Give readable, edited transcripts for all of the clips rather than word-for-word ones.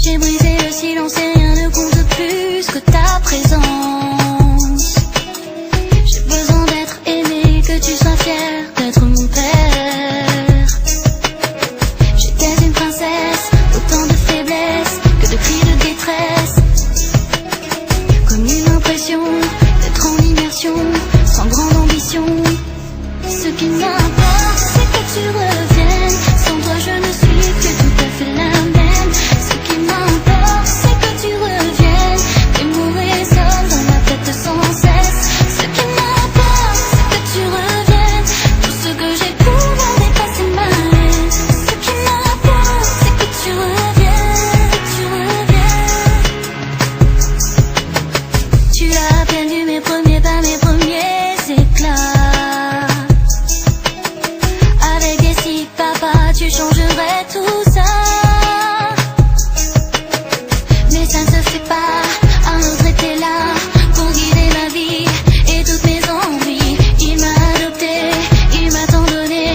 J'ai brisé le silence et rien ne compte plus que ta présence. J'ai besoin d'être aimé, que tu sois fier d'être mon père. J'étais une princesse, autant de faiblesse que de cris de détresse. Comme une impression d'être en immersion, sans grande ambition. Ce qui m'importe, c'est que tu reviennes. Sans toi je ne suis que tout à fait la même. Ce qui m'importe, c'est que tu reviennes. Tes mots résonnent dans ma tête sans cesse. Ce qui m'importe, c'est que tu reviennes. Tout ce que j'éprouve a dépassé ma haine. Ce qui m'importe, c'est que tu reviennes, que tu reviennes. Tu as perdu mes premiers pas, mes premiers éclats. Papa, tu changerais tout ça. Mais ça ne se fait pas. Un autre était là pour guider ma vie et toutes mes envies. Il m'a adopté, il m'a tant donné.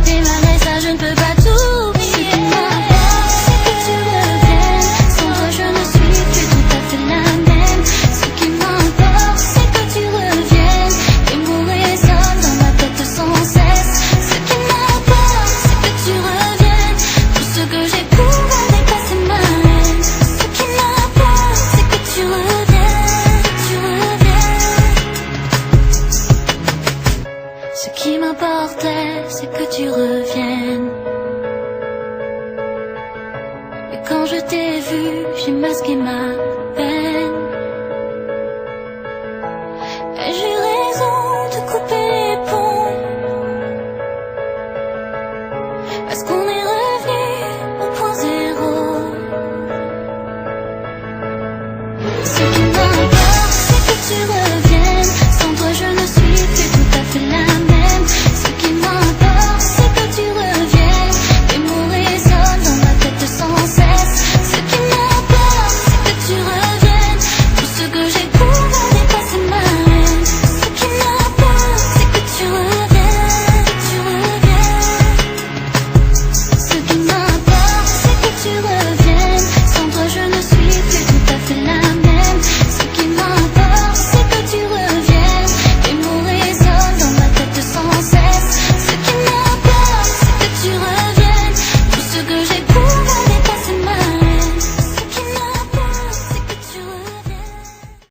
Mais malgré ça je ne peux pas tout oublier. Ce qui m'importe, c'est que tu reviennes. Sans toi je ne suis plus tout à fait la même. Ce qui m'importe, c'est que tu reviennes. Tes mots résonnent dans ma tête sans cesse. Ce qui m'importe, c'est que tu reviennes. Tout ce que j'éprouve a dépassé ma haine. Ce qui m'importe, c'est que tu reviennes, que tu reviennes. Ce qui m'importait, c'est que tu reviennes. Mais quand je t'ai vu, j'ai masqué ma peine.